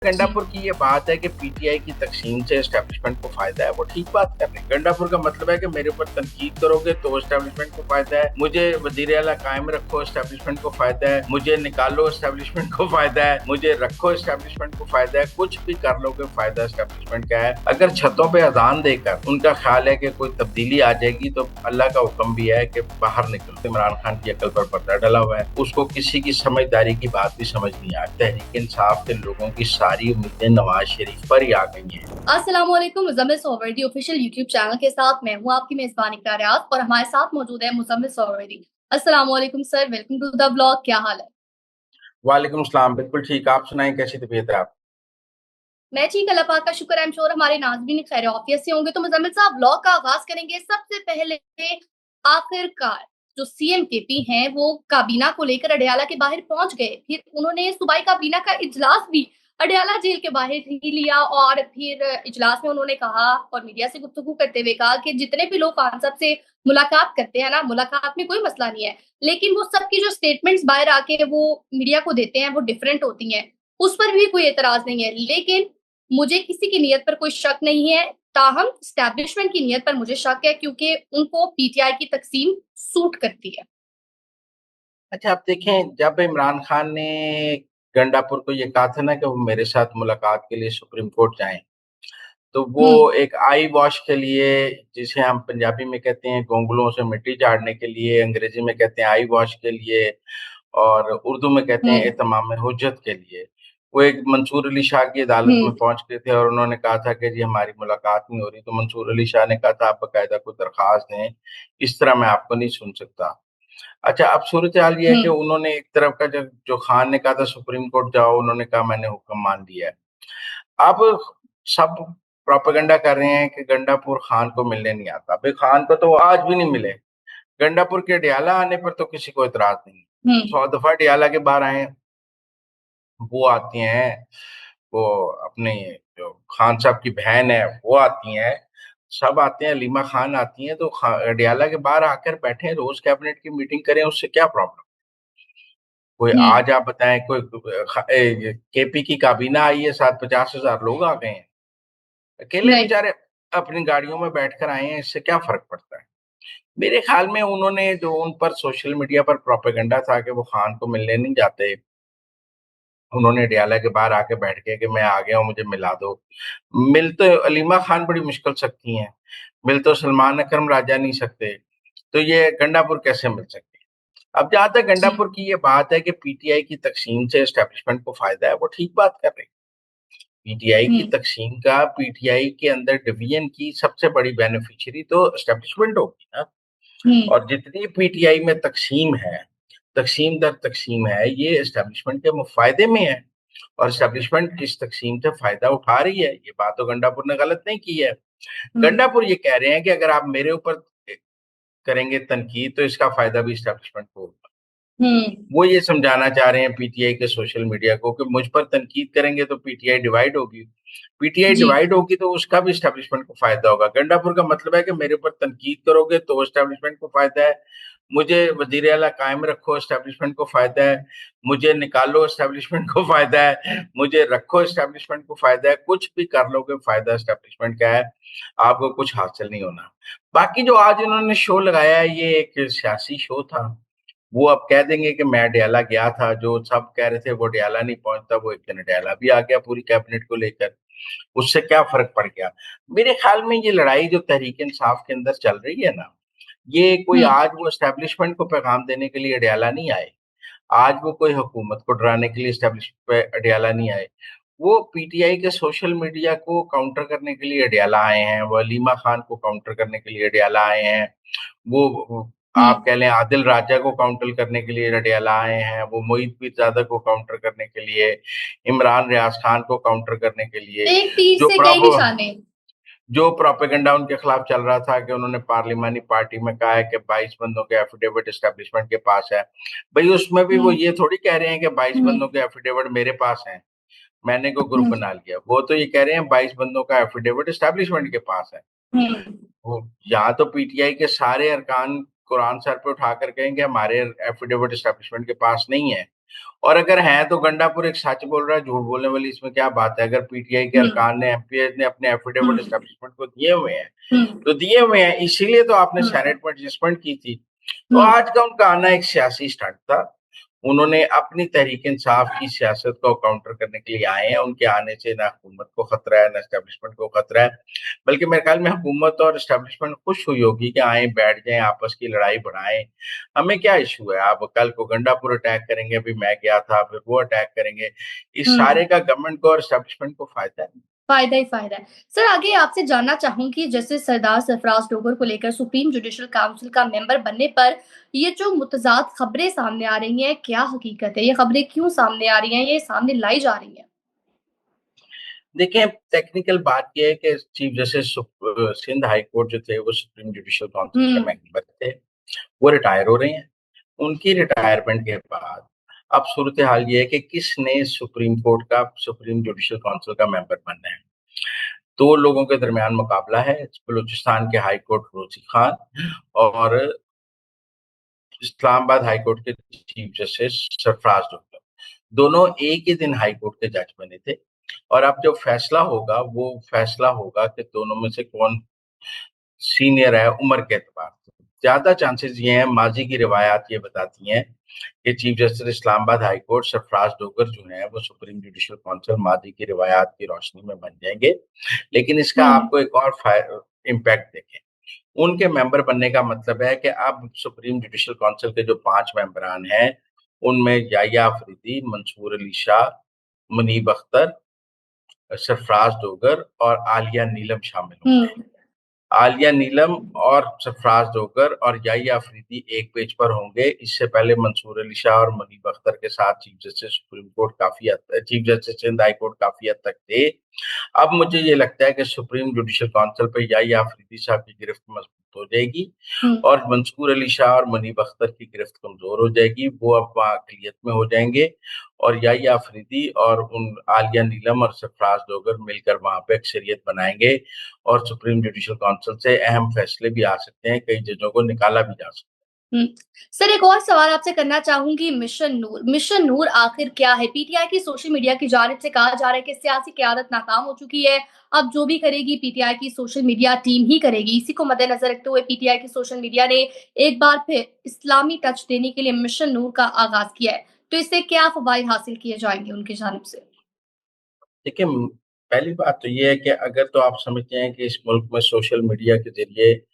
जी। गंडापुर की ये बात है कि पीटीआई की तकसीम से एस्टेब्लिशमेंट को फायदा है, वो ठीक बात कर रहे हैं। गंडापुर का मतलब है कि मेरे ऊपर तनकीद करोगे तो एस्टेब्लिशमेंट को फायदा है, मुझे वजीर आला कायम रखो एस्टेब्लिशमेंट को फायदा है, मुझे निकालो एस्टेब्लिशमेंट को फायदा है, मुझे रखो एस्टेब्लिशमेंट को फायदा है। कुछ भी कर लोगे फायदा एस्टेब्लिशमेंट का है। अगर छतों पे अजान देकर उनका ख्याल है कि कोई तब्दीली आ जाएगी तो अल्लाह का हुक्म भी है कि बाहर निकलो। इमरान खान की अकल पर पर्दा डला हुआ है, उसको किसी की समझदारी की बात भी समझ नहीं आती। तहरीक इंसाफ के लोगों की सारी उम्मीदें नवाज शरीफ पर ही आ गई हैं। अस्सलामुअलैकुम, Muzammil Suhrawardy official YouTube channel के साथ मैं हूं आपकी मेजबान इक़रा रियाज और हमारे साथ मौजूद है मुज़म्मिल सोहरावर्दी। अस्सलामुअलैकुम sir, welcome to the blog. क्या हाल है? वालेकुम सलाम, बिल्कुल ठीक। आप सुनाएं, कैसी तबीयत है आप? मैं ठीक, अल्लाह पाक का शुक्र है। आई एम श्योर हमारे नाज़रीन खैर ऑफियत से होंगे। तो मुज़म्मिल साहब, ब्लॉग का आगाज करेंगे। सबसे पहले आखिरकार जो सीएम केपी हैं वो काबीना को लेकर अडयाला के बाहर पहुंच गए। फिर उन्होंने सूबाई काबीना का इजलास भी अडयाला जेल के बाहर ही लिया और फिर इजलास में उन्होंने कहा और मीडिया से गुफ्तगू करते हुए कहा कि जितने भी लोग खान साहब से मुलाकात करते हैं ना, मुलाकात में कोई मसला नहीं है, लेकिन वो सबकी जो स्टेटमेंट्स बाहर आके वो मीडिया को देते हैं वो डिफरेंट होती हैं। उस पर भी कोई एतराज नहीं है, लेकिन मुझे किसी की नीयत पर कोई शक नहीं है। ताहम एस्टैब्लिशमेंट की नीयत पर मुझे शक है, क्योंकि उनको पीटीआई की तकसीम सूट करती है। अच्छा, आप देखें, जब इमरान खान ने गंडापुर को ये कहा था ना कि वो मेरे साथ मुलाकात के लिए सुप्रीम कोर्ट जाएं, तो वो हम्म। एक आई वॉश के लिए, जिसे हम पंजाबी में कहते हैं गोंगलों से मिट्टी झाड़ने के लिए, अंग्रेजी में कहते हैं आई वॉश के लिए, और उर्दू में कहते हैं हम्म। एहतमाम हुज्जत के लिए, वो एक मंसूर अली शाह की अदालत में हम्म। पहुंच गए थे और उन्होंने कहा था कि जी हमारी मुलाकात नहीं हो रही। तो मंसूर अली शाह ने कहा था आप बाकायदा कोई दरखास्त दें, इस तरह मैं आपको नहीं सुन सकता। अच्छा, अब सूरत हाल ये है कि हम्म। उन्होंने एक तरफ का जो जो खान ने कहा था सुप्रीम कोर्ट जाओ, उन्होंने कहा मैंने हुक्म मान लिया है। अब सब प्रोपेगेंडा कर रहे हैं कि गंडापुर खान को मिलने नहीं आता। भाई, खान को तो आज भी नहीं मिले। गंडापुर के डयाला आने पर तो किसी को इतराज नहीं। हम्म। 100 दफा डयाला के बाहर आए, वो आती हैं, वो अपने जो खान साहब की बहन है वो आती हैं, सब आते हैं, लीमा खान आती हैं, तो डयाला के बाहर आकर बैठे, रोज कैबिनेट की मीटिंग करें, उससे क्या प्रॉब्लम? कोई हम्म। आज आप बताएं, कोई केपी की काबीना आई है, साथ 50,000 लोग आ गए हैं, अकेले नहीं। बेचारे अपनी गाड़ियों में बैठकर आए हैं, इससे क्या फर्क पड़ता है? मेरे ख्याल में उन्होंने जो उन पर सोशल मीडिया पर प्रोपेगेंडा था कि वो खान को मिलने नहीं जाते, उन्होंने डयाला के बाहर आके बैठ के कि मैं आ गया हूँ, मुझे मिला दो। मिल तो अलीमा खान बड़ी मुश्किल सकती हैं, मिल तो सलमान अकरम राजा नहीं सकते, तो ये गंडापुर कैसे मिल सकते हैं? अब जहां तक जी। गंडापुर की ये बात है कि पीटीआई की तकसीम से एस्टेब्लिशमेंट को फायदा है, वो ठीक बात कर रहे हैं। पीटीआई की हम्म। तकसीम का पीटीआई के अंदर डिवीजन की सबसे बड़ी बेनिफिशियरी तो एस्टेब्लिशमेंट होगी ना। हम्म। और जितनी पीटीआई में तकसीम है, तकसीम दर तकसीम है, ये एस्टेब्लिशमेंट के फायदे में है। और एस्टेब्लिशमेंट किस तकसीम से फायदा उठा रही है, ये बात तो गंडापुर ने गलत नहीं की है। हम्म। गंडापुर ये कह रहे हैं कि अगर आप मेरे ऊपर करेंगे तनकीद तो इसका फायदा भी एस्टेब्लिशमेंट को होगा। हम्म। वो ये समझाना चाह रहे हैं पीटीआई के सोशल मीडिया को कि मुझ पर तनकीद करेंगे तो पीटीआई डिवाइड होगी। पीटीआई जी। डिवाइड होगी तो उसका भी एस्टेब्लिशमेंट को फायदा होगा। गंडापुर का मतलब है कि मेरे ऊपर तनकीद करोगे तो एस्टेब्लिशमेंट को फायदा है, मुझे वजीर आला कायम रखो एस्टेब्लिशमेंट को फायदा है, मुझे निकालो एस्टेब्लिशमेंट को फायदा है, मुझे रखो एस्टेब्लिशमेंट को फायदा है। कुछ भी कर लोगे फायदा एस्टेब्लिशमेंट का है, आपको कुछ हासिल नहीं होना। बाकी जो आज इन्होंने शो लगाया है, ये एक सियासी शो था। वो अब कह देंगे कि मैं डयाला गया था, जो सब कह रहे थे वो डयाला नहीं पहुंचता, वो एक दिन डयाला भी आ गया पूरी कैबिनेट को लेकर, उससे क्या फर्क पड़ गया? मेरे ख्याल में ये लड़ाई जो तहरीक इंसाफ के अंदर चल रही है ना, ये कोई हम्म। आज वो एस्टेब्लिशमेंट को पैगाम देने के लिए अडयाला नहीं आए, आज वो कोई हुकूमत को डराने के लिए एस्टेब्लिशमेंट पे अडयाला नहीं आए, वो पीटीआई के सोशल मीडिया को काउंटर करने के लिए अडयाला आए हैं, वो अलीमा खान को काउंटर करने के लिए अडयाला आए हैं, वो आप हम्म। कह लें आदिल राजा को काउंटर करने के लिए अडयाला आए हैं, वो मोहित पीरजादा को काउंटर करने के लिए, इमरान रियाज खान को काउंटर करने के लिए, एक तीर जो से कई प्रॉप निशाने। जो प्रोपेगेंडा उनके खिलाफ चल रहा था कि उन्होंने पार्लिमानी पार्टी में कहा है कि 22 बंदों के एफिडेविट एस्टेब्लिशमेंट के पास है। भाई, उसमें भी वो हम्म। ये थोड़ी कह रहे हैं कि 22 हम्म। बंदों के एफिडेविट मेरे पास हैं, मैंने को ग्रुप हम्म। बना लिया। वो तो ये कह रहे हैं 22 बंदों का एफिडेविट एस्टेब्लिशमेंट के पास है। हम्म। वो यहाँ तो पीटीआई के सारे अरकान कुरान सर पे उठाकर कहेंगे हमारे एफिडेविट एस्टेब्लिशमेंट के पास नहीं है। और अगर हैं तो गंडापुर एक सच बोल रहा है, झूठ बोलने वाली इसमें क्या बात है? अगर पीटीआई के हम्म। अरकान ने, एमपीएस ने अपने एफिडेविट हम्म। एस्टेब्लिशमेंट को दिए हुए हैं, हम्म। तो दिए हुए हैं, इसीलिए तो आपने हम्म। सेनेट में एडजस्टमेंट की थी। तो हम्म। आज का उनका आना एक सियासी स्टंट था। उन्होंने अपनी तहरीक इंसाफ की सियासत को काउंटर करने के लिए आए हैं। उनके आने से ना हुकूमत को खतरा है, ना एस्टेब्लिशमेंट को खतरा है। बल्कि मेरे ख्याल में हुकूमत और एस्टेब्लिशमेंट खुश हुई होगी कि आए, बैठ जाएं, आपस की लड़ाई बढ़ाएं। हमें क्या इशू है? आप कल को गंडापुर अटैक करेंगे, अभी मैं गया था, फिर वो अटैक करेंगे। इस हम्म। सारे का गवर्नमेंट को और एस्टेब्लिशमेंट को फायदा है। फायदा ही फायदा है। सर, आगे आपसे जानना चाहूंगी, जैसे सरदार सरफराज डोगर को लेकर सुप्रीम जुडिशल काउंसिल का मेंबर बनने पर ये जो मुतजाद खबरें सामने आ रही हैं, क्या हकीकत है? ये खबरें क्यों सामने आ रही हैं? ये सामने लाई जा रही हैं? देखिए, टेक्निकल बात यह है कि chief justice Sindh high court जो थे वो सुप्रीम जुडिशल काउंसिल के हम्म। मेंबर थे। वो रिटायर हो रहे हैं। उनकी रिटायरमेंट के बाद अब सूरत हाल ये है कि किसने सुप्रीम कोर्ट का, सुप्रीम जुडिशल काउंसिल का मेंबर बनना है। दो लोगों के दरमियान मुकाबला है, बलूचिस्तान के हाई कोर्ट रोजी खान और इस्लामाबाद हाई कोर्ट के चीफ जस्टिस सरफराज डोगर। दोनों एक ही दिन हाई कोर्ट के जज बने थे। और अब जो फैसला होगा वो फैसला होगा कि दोनों में से कौन सीनियर है उम्र के एतबार से। ज्यादा चांसेस ये हैं, माजी की रिवायात ये बताती हैं कि chief justice Islamabad high court Sarfaraz Dogar जो है वो सुप्रीम जुडिशल काउंसिल माजी की रिवायात की रोशनी में बन जाएंगे। लेकिन इसका हम्म। आपको एक और इम्पैक्ट देखें। उनके मेंबर बनने का मतलब है कि अब सुप्रीम जुडिशल काउंसिल के जो 5 मेंबरान हैं, उनमें याह्या अफरीदी, मंसूर अली शाह, मुनीब अख्तर, सरफराज डोगर और आलिया नीलम शामिल होंगे। हम्म। आलिया नीलम और सरफराज डोगर और याह्या अफरीदी एक पेज पर होंगे। इससे पहले मंसूर अली शाह और मुनीब अख्तर के साथ chief justice supreme court chief justice Sindh high court काफी हद तक थे। अब मुझे ये लगता है कि सुप्रीम जुडिशल काउंसिल पर याह्या अफरीदी साहब की गिरफ्त मजबूत हो जाएगी हम्म। और मंसूर अली शाह और मुनीब अख्तर की गिरफ्त कमजोर हो जाएगी। वो अब वहाँ अकलियत में हो जाएंगे और याह्या अफरीदी और उन आलिया नीलम और सरफराज डोगर मिलकर वहां पे अक्सरियत बनाएंगे और सुप्रीम जुडिशल काउंसिल से अहम फैसले भी आ सकते हैं, कई जजों को निकाला भी जा सकता है। हुँ। सर, एक और सवाल आपसे करना चाहूँगी, मिशन नूर आखिर क्या है? पीटीआई की सोशल मीडिया की जानिब से कहा जा रहा है कि सियासी क़यादत नाकाम हो चुकी है। अब जो भी करेगी पीटीआई की सोशल मीडिया टीम ही करेगी। इसी को मद्देनज़र रखते हुए पीटीआई की सोशल मीडिया ने एक बार फिर इस्लामी टच देने के लिए मिशन नूर का आगाज़ किया है। तो इससे क्या फ़वाइद हासिल किए जाएँगे उनकी जानिब से? देखिए, पहली बात तो ये है कि अगर तो आप समझते हैं कि इस मुल्क में सोशल मीडिया के ज़रिए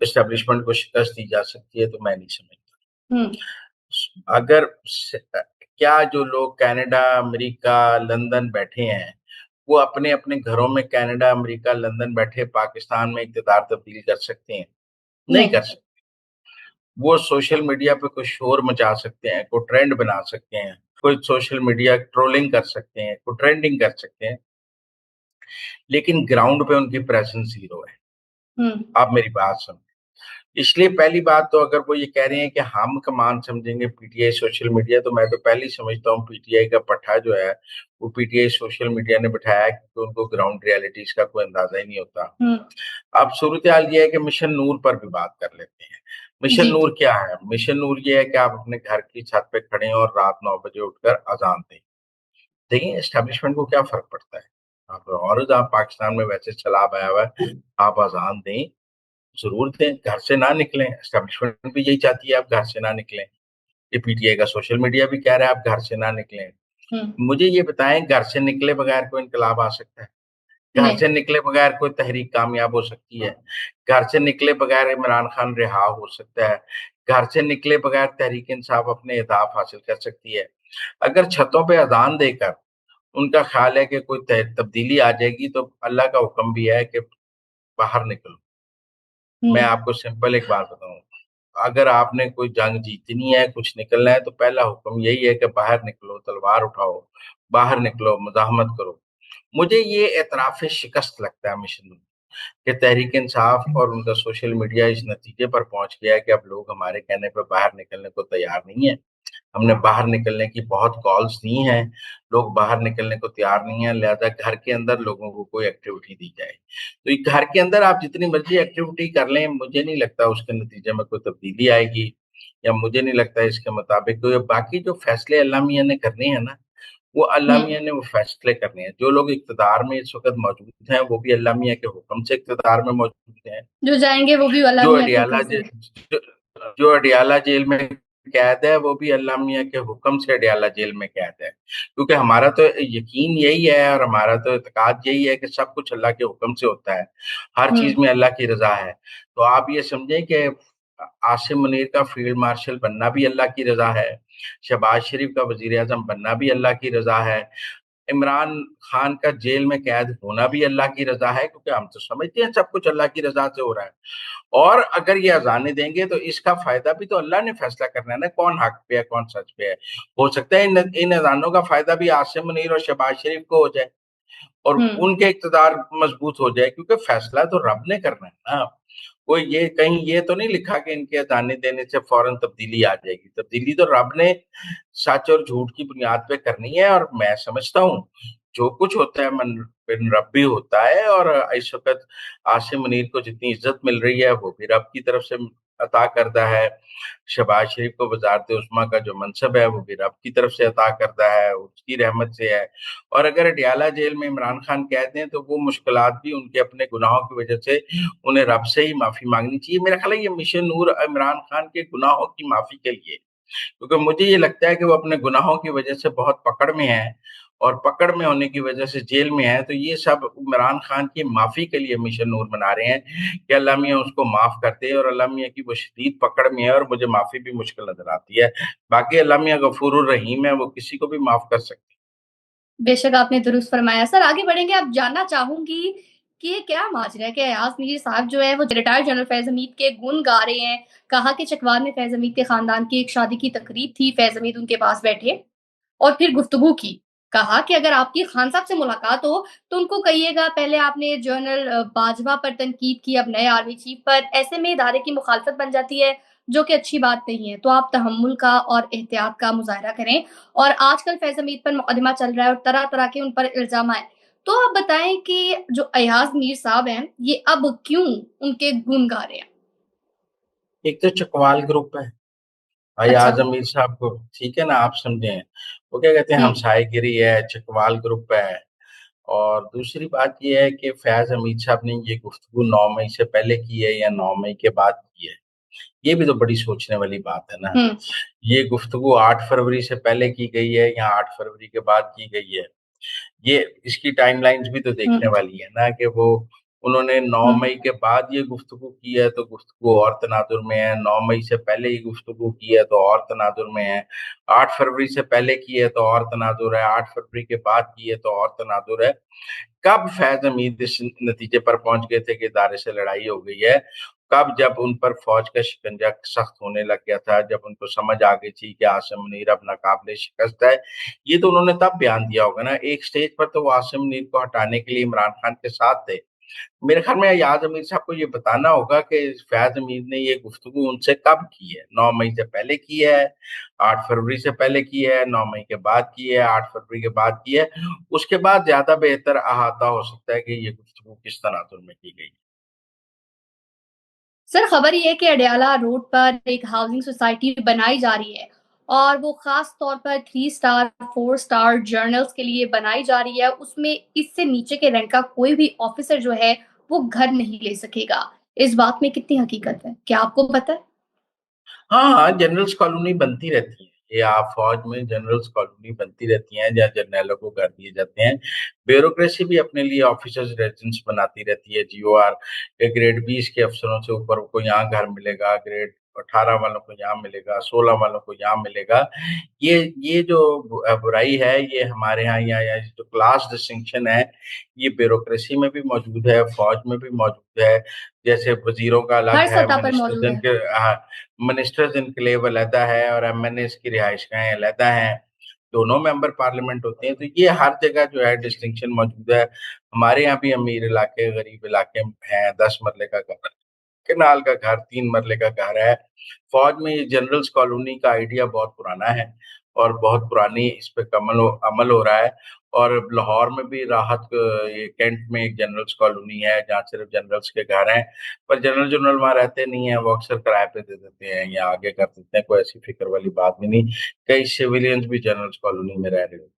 एस्टेब्लिशमेंट को शिकस्त दी जा सकती है, तो मैं नहीं समझता। हुँ। अगर क्या जो लोग कनाडा, अमेरिका, लंदन बैठे हैं, वो अपने-अपने घरों में कनाडा, अमेरिका, लंदन बैठे पाकिस्तान में इक़्तिदार तब्दील कर सकते हैं? नहीं नहीं। कर सकते। वो सोशल मीडिया पे कोई शोर मचा सकते हैं, कोई ट्रेंड बना सकते हैं, कोई सोशल मीडिया ट्रोलिंग कर सकते हैं, कोई ट्रेंडिंग कर सकते हैं, लेकिन ग्राउंड पे उनकी प्रेज़ेंस ज़ीरो है। हुँ। आप मेरी बात समझें। इसलिए पहली बात तो अगर वो ये कह रहे हैं कि हम कमान समझेंगे पीटीआई सोशल मीडिया, तो मैं तो पहले ही समझता हूँ पीटीआई का पट्टा जो है, वो पीटीआई सोशल मीडिया ने बिठाया है क्योंकि उनको ग्राउंड रियलिटीज़ का कोई अंदाज़ा ही नहीं होता। हुँ। अब सूरत-ए-हाल ये है कि मिशन नूर पर भी बात कर लेते हैं। मिशन जी। नूर क्या है? मिशन नूर ये है कि आप अपने घर की छत पे खड़े हों और रात 9 बजे उठकर अज़ान दें। देखिए, एस्टेब्लिशमेंट को क्या फ़र्क पड़ता है? आप पाकिस्तान में वैसे सलाब आया हुआ है, आप अज़ान दें, ज़रूर दें, घर से ना निकलें। एस्टेब्लिशमेंट भी यही चाहती है आप घर से ना निकलें। ये पीटीआई का सोशल मीडिया भी कह रहा है आप घर से ना निकलें। हुँ। मुझे ये बताएँ, घर से निकले बगैर कोई इनकलाब आ सकता है? घर नहीं। से निकले बगैर कोई तहरीक कामयाब हो सकती है? घर से निकले बगैर इमरान खान रिहा हो सकता है? घर से निकले बगैर तहरीक इंसाफ अपने अहदाफ हासिल कर सकती है? अगर छतों पे अज़ान देकर उनका ख़्याल है कि कोई तब्दीली आ जाएगी, तो अल्लाह का हुक्म भी है कि बाहर निकलो। मैं हुँ। आपको सिंपल एक बात बताऊँ, अगर आपने कोई जंग जीतनी है, कुछ निकलना है, तो पहला हुक्म यही है कि बाहर निकलो, तलवार उठाओ, बाहर निकलो, मुज़ाहमत करो। मुझे ये एतराफ़ शिकस्त लगता है मिशन में, कि तहरीक इंसाफ और उनका सोशल मीडिया इस नतीजे पर पहुँच गया है कि अब लोग हमारे कहने पे बाहर निकलने को तैयार नहीं है। हमने बाहर निकलने की बहुत कॉल्स दी हैं, लोग बाहर निकलने को तैयार नहीं हैं, लिहाज़ा घर के अंदर लोगों को कोई एक्टिविटी दी जाए। तो ये घर के अंदर आप जितनी मर्ज़ी एक्टिविटी कर लें, मुझे नहीं लगता उसके नतीजे में कोई तब्दीली आएगी। या मुझे नहीं लगता इसके मुताबिक। तो ये बाकी जो फैसले अल्लाह मियाँ ने करने हैं ना, वो अल्लाह हम्म। मियाँ ने वो फैसले करने हैं। जो लोग इक़्तिदार में इस वक़्त मौजूद हैं, वो भी अल्लाह मियाँ के हुक्म से इक़्तिदार में मौजूद हैं। जो जाएंगे वो भी अल्लाह जो मियाँ के अडियाला हुक्म जे से। जो जो अडियाला जेल में कैद है, वो भी अल्लाह मियाँ के हुक्म से अडियाला जेल में कैद है। क्योंकि हमारा तो यकीन यही है और हमारा तो इत्तेकाद यही है कि सब कुछ अल्लाह के हुक्म से होता है। हर चीज़ हम्म। में अल्लाह की रज़ा है। तो आप ये समझें कि आसिम मुनीर का फील्ड मार्शल बनना भी अल्लाह की रज़ा है। शहबाज शरीफ का वज़ीर-ए-आज़म बनना भी अल्लाह की रज़ा है। इमरान खान का जेल में कैद होना भी अल्लाह की रज़ा है, क्योंकि हम तो समझते हैं सब कुछ अल्लाह की रज़ा से हो रहा है। और अगर ये अज़ानें देंगे तो इसका फ़ायदा भी तो अल्लाह ने फ़ैसला करना है ना, कौन हक़ पे है, कौन सच पे है। हो सकता है इन अज़ानों का फ़ायदा भी आसिम मुनीर और शहबाज शरीफ को हो जाए और हम्म। उनके इक़्तिदार मज़बूत हो जाए, क्योंकि फ़ैसला तो रब ने करना है ना। कोई ये कहीं ये तो नहीं लिखा कि इनके अज़ानें देने से फ़ौरन तब्दीली आ जाएगी। तब्दीली तो रब ने सच और झूठ की बुनियाद पे करनी है। और मैं समझता हूँ, जो कुछ होता है मन बिन रब्बी होता है। और इस वक़्त आसिम मुनीर को जितनी इज़्ज़त मिल रही है, वो भी रब की तरफ से अता करदा है। शहबाज शरीफ को वज़ारत-ए-उज़्मा का जो मनसब है, वो भी रब की तरफ से अता करदा है, उसकी रहमत से है। और अगर अडियाला जेल में इमरान खान कैद हैं, तो वो मुश्किलात भी उनके अपने गुनाहों की वज़ह से उन्हें रब से ही माफ़ी माँगनी चाहिए। मेरा ख़्याल है ये मिशन नूर इमरान खान के गुनाहों की माफ़ी के लिए, क्योंकि मुझे ये लगता है कि वो अपने गुनाहों की वज़ह से बहुत पकड़ में हैं और पकड़ में होने की वज़ह से जेल में हैं। तो ये सब इमरान खान की माफ़ी के लिए मिशन नूर मना रहे हैं कि अल्लाह मियाँ उसको माफ़ कर दे। और अल्लाह मियाँ की वो शदीद पकड़ में है और मुझे माफ़ी भी मुश्किल नज़र आती है। बाकी अल्लाह मियाँ गफूरुर रहीम है, वो किसी को भी माफ़ कर सकते हैं। बेशक आपने दुरुस्त फरमाया। सर आगे बढ़ेंगे, अब जानना चाहूँगी कि ये क्या माजरा है कि अयाज़ मीर साहब जो है वो रिटायर्ड जनरल फैज़ हमीद के गुण गा रहे हैं। कहा कि चकवार में फैज़ हमीद के ख़ानदान की एक शादी की तकरीब थी, फैज़ हमीद उनके पास बैठे और फिर गुफ्तगू की। कहा कि अगर आपकी खान साहब से मुलाकात हो तो उनको कहिएगा पहले आपने जनरल बाजवा पर तनकीद की, अब नए आर्मी चीफ पर। ऐसे में इदारे की मुखालफत बन जाती है, जो कि अच्छी बात नहीं है। तो आप तहम्मुल का और एहतियात का मुज़ाहरा करें। और आजकल फैज़ हमीद पर मुकदमा चल रहा है और तरह-तरह के उन पर इल्ज़ाम आए। तो आप बताएँ कि जो अयाज़ मीर साहब हैं, ये अब क्यों उनके गुण गा रहे हैं? एक तो चकवाल ग्रुप है, अच्छा। अयाज़ अमीर साहब को, ठीक है ना, आप समझें। वो क्या कहते हैं, हुँ। हमसायगिरी है, चकवाल ग्रुप है। और दूसरी बात ये है कि फैज़ हमीद साहब ने ये गुफ्तगू 9 मई से पहले की है या 9 मई के बाद की है। ये भी तो बड़ी सोचने वाली बात है ना। हुँ। ये गुफ्तगू 8 फरवरी से पहले की गई है या 8 फरवरी के बाद की गई है। ये इसकी टाइमलाइन्स भी तो हुँ। देखने वाली है ना कि वो उन्होंने 9 हुँ। मई के बाद ये गुफ्तगू की है, तो गुफ्तगू और तनाजुर में है। 9 मई से पहले ये गुफ्तगू की है, तो और तनाजुर में है। 8 फरवरी से पहले की है, तो और तनाजुर है। 8 फरवरी के बाद की है, तो और तनाजुर है। कब फैज़ हमीद इस नतीजे पर पहुँच गए थे कि इदारे से लड़ाई हो गई है? कब, जब उन पर फ़ौज का शिकंजा सख्त होने लग गया था, जब उनको समझ आ गई थी कि आसिम मुनीर अब नाकाबिले शिकस्त है। ये तो उन्होंने तब बयान दिया होगा ना। एक स्टेज पर तो वो आसिम मुनीर को हटाने के लिए इमरान खान के साथ थे। मेरे ख़्याल में अयाज़ अमीर साहब को ये बताना होगा कि फैज़ हमीद ने ये गुफ्तगू उनसे कब की है। 9 मई से पहले की है, 8 फरवरी से पहले की है, 9 मई के बाद की है, 8 फरवरी के बाद की है। उसके बाद ज़्यादा बेहतर अहाता हो सकता है कि ये गुफ्तगू किस तनाजुर में की गई। सर खबर ये है कि अडयाला रोड पर एक हाउसिंग सोसाइटी बनाई जा रही है और वो खास तौर पर 3 स्टार 4 स्टार जर्नल्स के लिए बनाई जा रही है। उसमें इससे नीचे के रैंक का कोई भी ऑफिसर जो है वो घर नहीं ले सकेगा। इस बात में कितनी हकीकत है, क्या आपको पता है? हाँ, हाँ, जनरल्स कॉलोनी बनती रहती है। ये आप फ़ौज में जनरल्स कॉलोनी बनती रहती हैं, जहाँ जर्नैलों को घर दिए जाते हैं। ब्यूरोक्रेसी भी अपने लिए ऑफिसर्स रेज़िडेंस बनाती रहती है, जीओआर के ग्रेड 20 के अफ़सरों से ऊपर को यहाँ घर मिलेगा, ग्रेड 18 वालों को यहाँ मिलेगा, 16 वालों को यहाँ मिलेगा। ये जो बुराई है, ये हमारे यहाँ जो क्लास डिस्टिंक्शन है, ये ब्यूरोक्रेसी में भी मौजूद है, फ़ौज में भी मौजूद है। जैसे वज़ीरों का अलग हर है, सतह पर मौजूद है। मिनिस्टर्स एन्क्लेव अलहदा है और एमएनएस की रिहाइशगाहें अलहदा हैं। दोनों मेंबर पार्लियामेंट होते हैं, तो ये हर जगह जो है डिस्टिंक्शन मौजूद है। हमारे यहाँ भी अमीर इलाके, गरीब इलाके हैं, 10 मरले का घर, केनाल का घर, 3 मरले का घर है। फ़ौज में ये जनरल्स कॉलोनी का आइडिया बहुत पुराना है और बहुत पुरानी इस पे अमल हो रहा है। और लाहौर में भी राहत ये कैंट में एक जनरल्स कॉलोनी है जहाँ सिर्फ जनरल्स के घर हैं, पर जनरल जनरल वहाँ रहते नहीं है, वो अक्सर किराए पे दे देते हैं या आगे कर देते हैं, कोई ऐसी फिक्र वाली बात भी नहीं। कई सिविलियंस भी जनरल्स कॉलोनी में रह रहे हैं।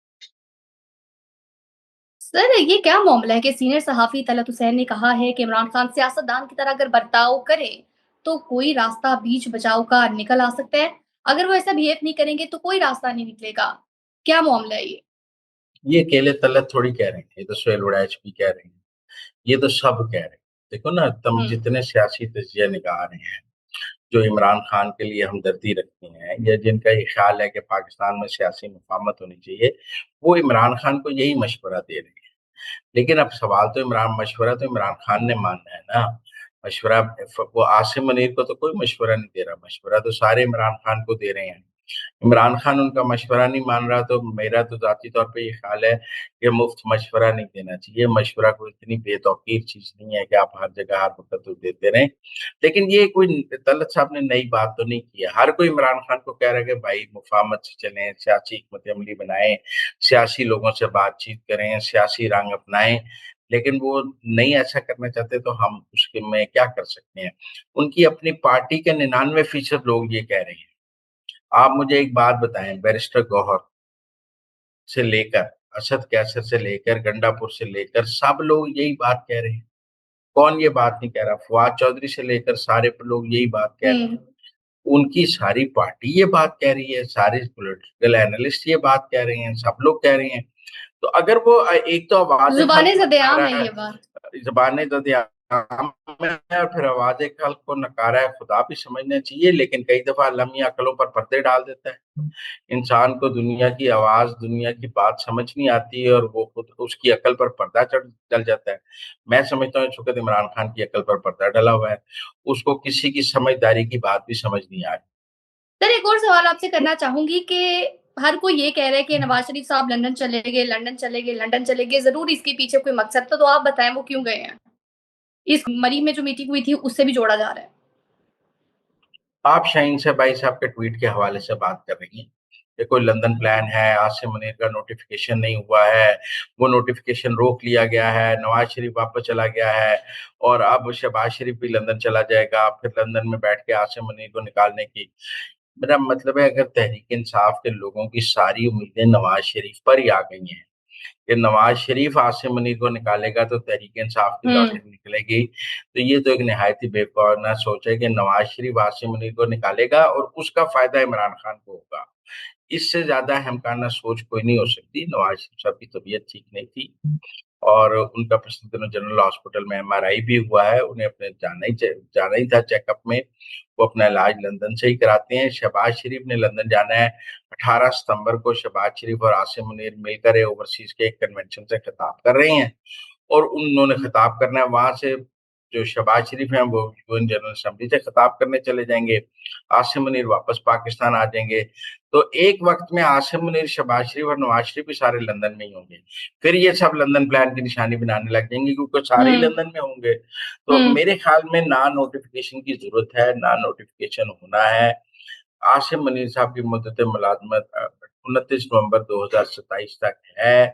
सर, ये क्या मामला है कि सीनियर सहाफ़ी तलत हुसैन ने कहा है कि इमरान खान सियासतदान की तरह अगर बर्ताव करे, तो कोई रास्ता बीच बचाव का निकल आ सकता है। अगर वो ऐसा बिहेव नहीं करेंगे, तो कोई रास्ता नहीं निकलेगा। क्या मामला है ये? ये अकेले तलत थोड़ी कह रहे हैं, ये तो सोहेल वड़ैच भी कह रहे हैं, ये तो सब कह रहे हैं। देखो ना, तुम हुँ। जितने सियासी तजिया निकाल रहे हैं, जो इमरान खान के लिए हमदर्दी रखते हैं या जिनका ये ख्याल है कि पाकिस्तान में सियासी मुफाहमत होनी चाहिए, वो इमरान खान को यही मशवरा दे रहे हैं। लेकिन अब सवाल तो मशवरा तो इमरान खान ने मानना है ना। मशवरा वो आसिम मुनीर को तो कोई मशवरा नहीं दे रहा, मशवरा तो सारे इमरान खान को दे रहे हैं। इमरान खान उनका मशवरा नहीं मान रहा, तो मेरा तो ज़ाती तौर पे ये ख़्याल है कि मुफ़्त मशवरा नहीं देना चाहिए। मशवरा कोई इतनी बेतौकीर चीज़ नहीं है कि आप हर जगह हर वक़्त तो देते रहें। लेकिन ये कोई तलत साहब ने नई बात तो नहीं की है। हर कोई इमरान खान को कह रहा है कि भाई मुफ़ाहमत से चलें, सियासी हिकमत अमली बनाएँ, सियासी लोगों से बातचीत करें, सियासी रंग अपनाएँ। लेकिन वो नहीं ऐसा करना चाहते, तो हम उसके में क्या कर सकते हैं? उनकी अपनी पार्टी के 99% लोग ये कह रहे हैं। आप मुझे एक बात बताएं, बैरिस्टर गौहर से लेकर असद कैसर से लेकर गंडापुर से लेकर सब लोग यही बात कह रहे हैं। कौन ये बात नहीं कह रहा? फवाद चौधरी से लेकर सारे लोग यही बात कह रहे हैं। हुँ। उनकी सारी पार्टी ये बात कह रही है, सारे पॉलिटिकल एनालिस्ट ये बात कह रहे हैं, सब लोग कह रहे हैं। तो अगर वो एक तो आवाज़ खल्क को ज़ुबान-ए-ज़ेआम नकारा है है, ये बात। ज़बान-ए-ज़द-ए-आम में है और फिर आवाज़ खल्क को नकारा है, खुदा भी समझना चाहिए, लेकिन कई दफ़ा लम्ही अक़लों पर पर्दे डाल देता है। इंसान को दुनिया की आवाज़, दुनिया की बात समझ नहीं आती है और वो खुद उसकी अकल पर पर्दा चढ़ डल जाता है। मैं समझता हूँ इस वक़्त इमरान खान की अकल पर पर्दा डला हुआ है। उसको किसी की समझदारी की बात भी समझ नहीं आ रही। सर, एक और सवाल आपसे करना चाहूँगी कि हर कोई ये कह रहा है कि नवाज़ शरीफ साहब लंदन चले गए, लंदन चले गए, लंदन चले गए, ज़रूर इसके पीछे कोई मकसद था, तो आप बताएँ वो क्यों गए हैं? इस मरी में जो मीटिंग हुई थी, उससे भी जोड़ा जा रहा है। आप शाहीन से भाई साहब के ट्वीट के हवाले से बात कर रही हैं। ये कोई लंदन प्लान है, आसिम मुनीर का नोटिफ़िकेशन नहीं हुआ है, वो नोटिफ़िकेशन रोक लिया गया है, नवाज़ शरीफ वापस चला गया है और अब शहबाज शरीफ भी लंदन चला जाएगा, फिर लंदन में बैठ के आसिम मुनीर को निकालने की। मेरा मतलब है, अगर तहरीक इंसाफ के लोगों की सारी उम्मीदें नवाज़ शरीफ पर ही आ गई हैं कि नवाज़ शरीफ आसिम मुनीर को निकालेगा तो तहरीक-ए-इंसाफ की हुँ। लॉटरी निकलेगी। तो ये तो एक निहायत ही बेवकूफ़ाना सोच है कि नवाज़ शरीफ आसिम मुनीर को निकालेगा और उसका फ़ायदा इमरान खान को होगा। इससे ज़्यादा अहमकाना सोच कोई नहीं हो सकती। नवाज़ शरीफ साहब की तबीयत ठीक नहीं थी और उनका पिछले दिनों जनरल हॉस्पिटल में एमआरआई भी हुआ है। उन्हें अपने जाना ही था चेकअप में। वो अपना इलाज लंदन से ही कराते हैं। शहबाज शरीफ ने लंदन जाना है। 18 सितंबर को शहबाज शरीफ और आसिम मुनीर मिलकर ओवरसीज़ के एक कन्वेंशन से खिताब कर रहे हैं और उन्होंने खिताब करना है वहाँ से। जो शहबाज शरीफ हैं वो यूएन जनरल असेंबली से खिताब करने चले जाएँगे। आसिम मुनीर वापस पाकिस्तान आ जाएँगे। तो एक वक़्त में आसिम मुनीर, शहबाज शरीफ और नवाज़ शरीफ भी सारे लंदन में ही होंगे। फिर ये सब लंदन प्लान की निशानी बनाने लग जाएँगे क्योंकि सारे ही हुँ। लंदन में होंगे। तो हुँ। मेरे ख़्याल में ना नोटिफ़िकेशन की ज़रूरत है, ना नोटिफ़िकेशन होना है। आसिम मुनीर साहब की मुद्दत मुलाज़मत 29 नवंबर 2027 तक है।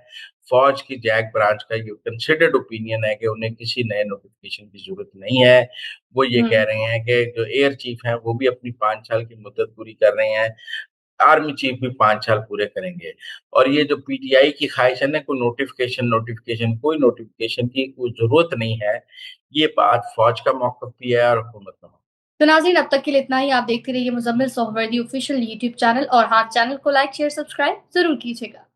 फ़ौज की जैक ब्रांच का ये कंसिडर्ड ओपिनियन है कि उन्हें किसी नए नोटिफ़िकेशन की ज़रूरत नहीं है। वो ये हुँ। कह रहे हैं कि जो एयर चीफ़ हैं, वो भी अपनी 5 साल की मुद्दत पूरी कर रहे हैं। आर्मी चीफ़ भी 5 साल पूरे करेंगे और ये जो पीटीआई की ख़्वाहिश है ना, कोई नोटिफ़िकेशन की कोई ज़रूरत नहीं है। ये बात फ़ौज का मौक़िफ़ भी है और हुकूमत का। तो नाज़रीन, अब तक के लिए इतना ही। आप देखते रहिए Muzammil Suhrawardy official YouTube channel और हाँ, चैनल को लाइक, शेयर, सब्सक्राइब ज़रूर कीजिएगा।